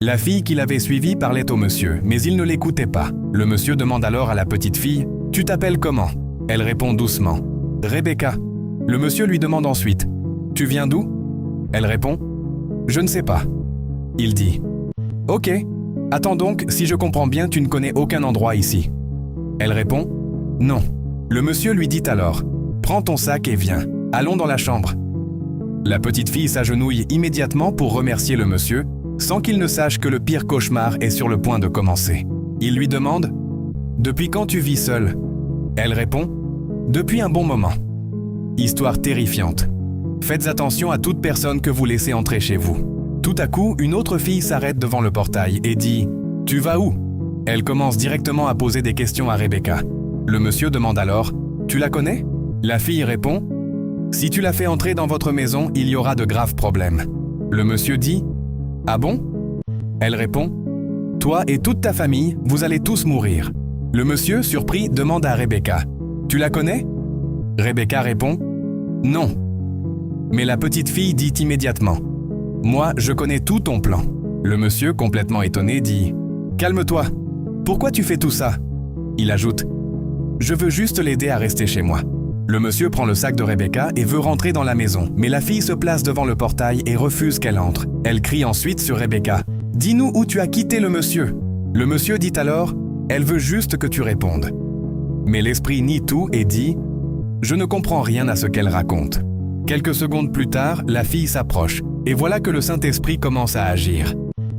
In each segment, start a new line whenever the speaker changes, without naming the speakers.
La fille qui l'avait suivi parlait au monsieur, mais il ne l'écoutait pas. Le monsieur demande alors à la petite fille « Tu t'appelles comment ?» Elle répond doucement « Rebecca ». Le monsieur lui demande ensuite « Tu viens d'où ?» Elle répond « Je ne sais pas ». Il dit « Ok, attends donc, si je comprends bien, tu ne connais aucun endroit ici. » Elle répond « Non ». Le monsieur lui dit alors « Prends ton sac et viens, allons dans la chambre ». La petite fille s'agenouille immédiatement pour remercier le monsieur, sans qu'il ne sache que le pire cauchemar est sur le point de commencer. Il lui demande « Depuis quand tu vis seule ?» Elle répond « Depuis un bon moment ». Histoire terrifiante. Faites attention à toute personne que vous laissez entrer chez vous. Tout à coup, une autre fille s'arrête devant le portail et dit « Tu vas où ?» Elle commence directement à poser des questions à Rebecca. Le monsieur demande alors « Tu la connais ?» La fille répond « Si tu la fais entrer dans votre maison, il y aura de graves problèmes. » Le monsieur dit « Ah bon ?» Elle répond « Toi et toute ta famille, vous allez tous mourir. » Le monsieur, surpris, demande à Rebecca « Tu la connais ?» Rebecca répond « Non. » Mais la petite fille dit immédiatement « Moi, je connais tout ton plan. » Le monsieur, complètement étonné, dit « Calme-toi. Pourquoi tu fais tout ça ?» Il ajoute « Je veux juste l'aider à rester chez moi. » Le monsieur prend le sac de Rebecca et veut rentrer dans la maison, mais la fille se place devant le portail et refuse qu'elle entre. Elle crie ensuite sur Rebecca « Dis-nous où tu as quitté le monsieur ?» Le monsieur dit alors « Elle veut juste que tu répondes. » Mais l'esprit nie tout et dit « Je ne comprends rien à ce qu'elle raconte. » Quelques secondes plus tard, la fille s'approche, et voilà que le Saint-Esprit commence à agir.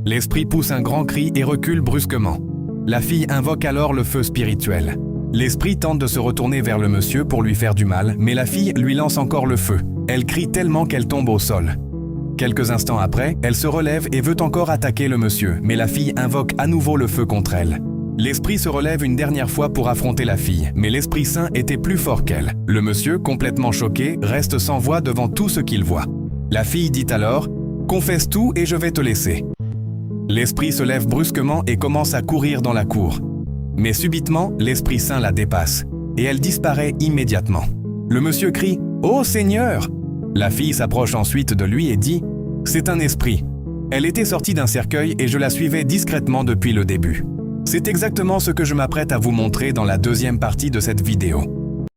L'esprit pousse un grand cri et recule brusquement. La fille invoque alors le feu spirituel. L'esprit tente de se retourner vers le monsieur pour lui faire du mal, mais la fille lui lance encore le feu. Elle crie tellement qu'elle tombe au sol. Quelques instants après, elle se relève et veut encore attaquer le monsieur, mais la fille invoque à nouveau le feu contre elle. L'esprit se relève une dernière fois pour affronter la fille, mais l'Esprit Saint était plus fort qu'elle. Le monsieur, complètement choqué, reste sans voix devant tout ce qu'il voit. La fille dit alors « Confesse tout et je vais te laisser. » L'esprit se lève brusquement et commence à courir dans la cour. Mais subitement, l'Esprit Saint la dépasse, et elle disparaît immédiatement. Le monsieur crie « Oh Seigneur !» La fille s'approche ensuite de lui et dit « C'est un esprit. Elle était sortie d'un cercueil et je la suivais discrètement depuis le début. » C'est exactement ce que je m'apprête à vous montrer dans la deuxième partie de cette vidéo.